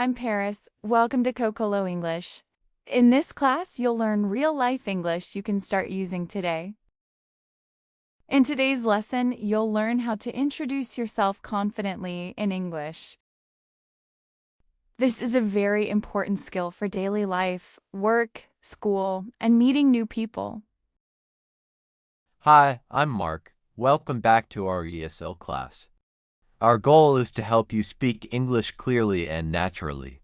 I'm Paris. Welcome to Cocolo English. In this class, you'll learn real-life English you can start using today. In today's lesson, you'll learn how to introduce yourself confidently in English. This is a very important skill for daily life, work, school, and meeting new people. Hi, I'm Mark. Welcome back to our ESL class. Our goal is to help you speak English clearly and naturally.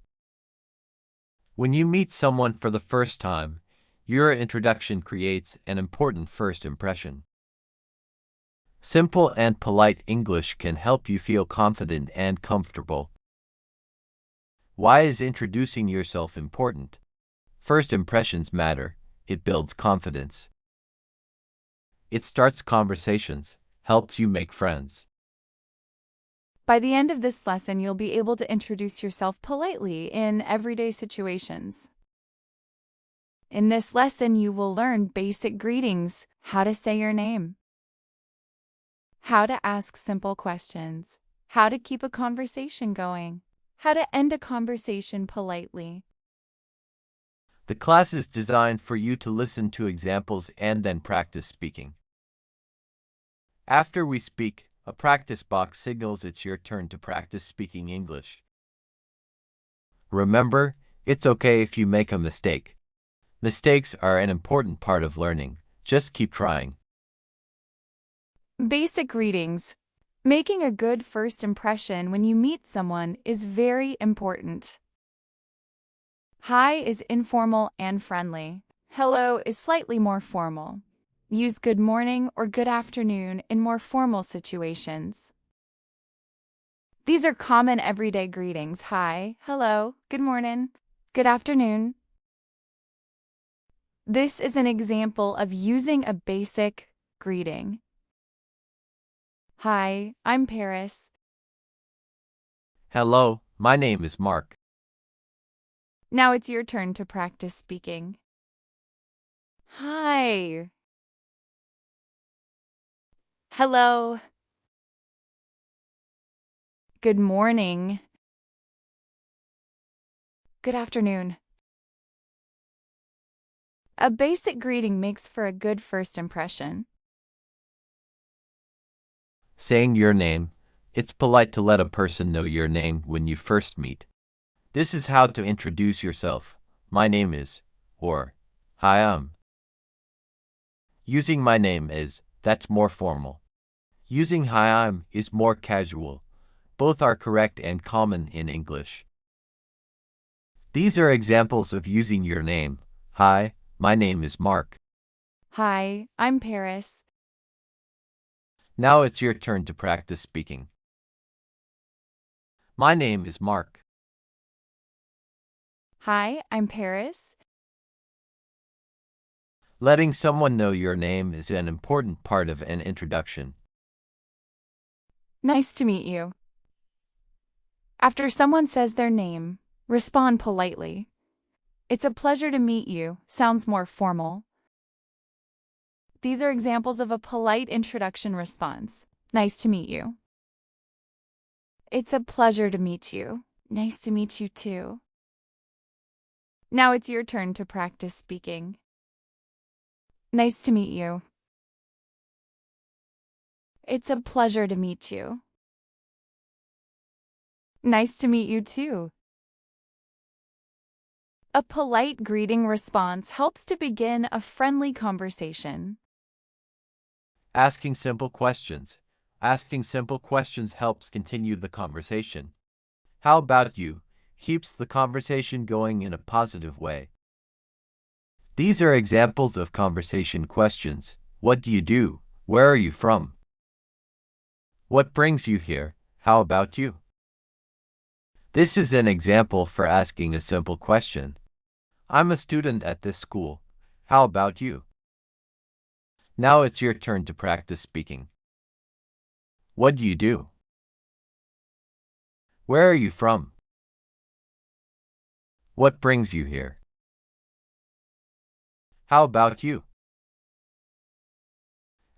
When you meet someone for the first time, your introduction creates an important first impression. Simple and polite English can help you feel confident and comfortable. Why is introducing yourself important? First impressions matter. It builds confidence. It starts conversations, helps you make friends. By the end of this lesson, you'll be able to introduce yourself politely in everyday situations. In this lesson, you will learn basic greetings, how to say your name, how to ask simple questions, how to keep a conversation going, how to end a conversation politely. The class is designed for you to listen to examples and then practice speaking. After we speak, a practice box signals it's your turn to practice speaking English. Remember, it's okay if you make a mistake. Mistakes are an important part of learning. Just keep trying. Basic greetings. Making a good first impression when you meet someone is very important. Hi is informal and friendly. Hello is slightly more formal. Use good morning or good afternoon in more formal situations. These are common everyday greetings. Hi, hello, good morning, good afternoon. This is an example of using a basic greeting. Hi, I'm Paris. Hello, my name is Mark. Now it's your turn to practice speaking. Hi. Hello. Good morning. Good afternoon. A basic greeting makes for a good first impression. Saying your name. It's polite to let a person know your name when you first meet. This is how to introduce yourself. My name is, or, hi, I'm. Using my name is, that's more formal. Using hi, I'm is more casual. Both are correct and common in English. These are examples of using your name. Hi, my name is Mark. Hi, I'm Paris. Now it's your turn to practice speaking. My name is Mark. Hi, I'm Paris. Letting someone know your name is an important part of an introduction. Nice to meet you. After someone says their name, respond politely. It's a pleasure to meet you sounds more formal. These are examples of a polite introduction response. Nice to meet you. It's a pleasure to meet you. Nice to meet you too. Now it's your turn to practice speaking. Nice to meet you. It's a pleasure to meet you. Nice to meet you too. A polite greeting response helps to begin a friendly conversation. Asking simple questions. Asking simple questions helps continue the conversation. How about you? Keeps the conversation going in a positive way. These are examples of conversation questions. What do you do? Where are you from? What brings you here? How about you? This is an example for asking a simple question. I'm a student at this school. How about you? Now it's your turn to practice speaking. What do you do? Where are you from? What brings you here? How about you?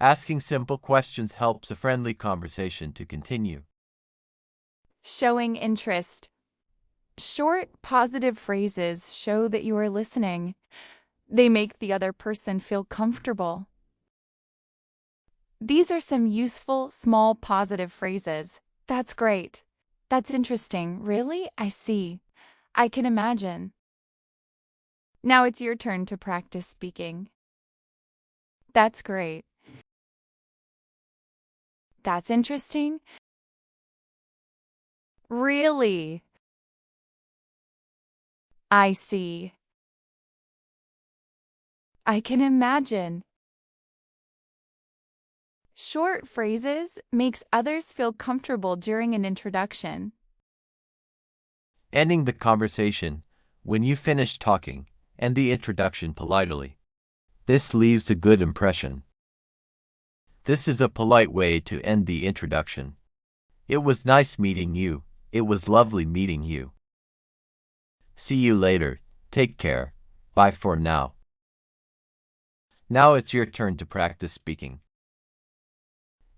Asking simple questions helps a friendly conversation to continue. Showing interest. Short, positive phrases show that you are listening. They make the other person feel comfortable. These are some useful, small, positive phrases. That's great. That's interesting. Really? I see. I can imagine. Now it's your turn to practice speaking. That's great. That's interesting. Really? I see. I can imagine. Short phrases makes others feel comfortable during an introduction. Ending the conversation. When you finish talking, end the introduction politely. This leaves a good impression. This is a polite way to end the introduction. It was nice meeting you. It was lovely meeting you. See you later. Take care. Bye for now. Now it's your turn to practice speaking.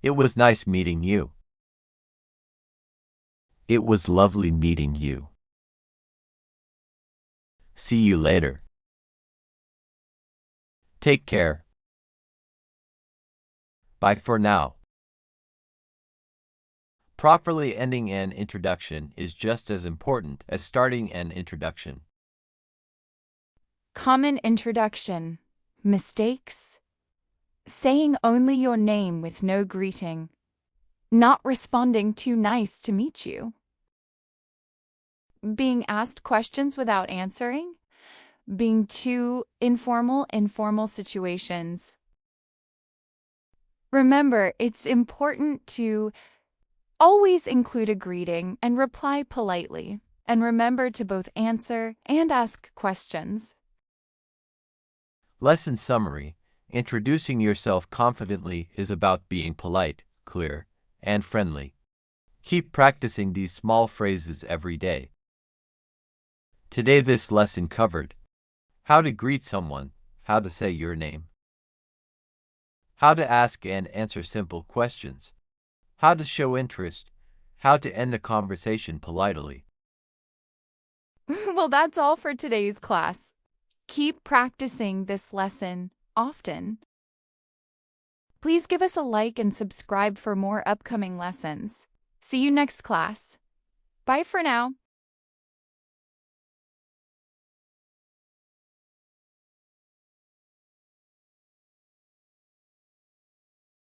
It was nice meeting you. It was lovely meeting you. See you later. Take care. Bye for now. Properly ending an introduction is just as important as starting an introduction. Common introduction. Mistakes. Saying only your name with no greeting. Not responding too nice to meet you. Being asked questions without answering. Being too informal in formal situations. Remember, it's important to always include a greeting and reply politely, and remember to both answer and ask questions. Lesson summary. Introducing yourself confidently is about being polite, clear, and friendly. Keep practicing these small phrases every day. Today this lesson covered how to greet someone, how to say your name, how to ask and answer simple questions, how to show interest, how to end a conversation politely. Well, that's all for today's class. Keep practicing this lesson often. Please give us a like and subscribe for more upcoming lessons. See you next class. Bye for now.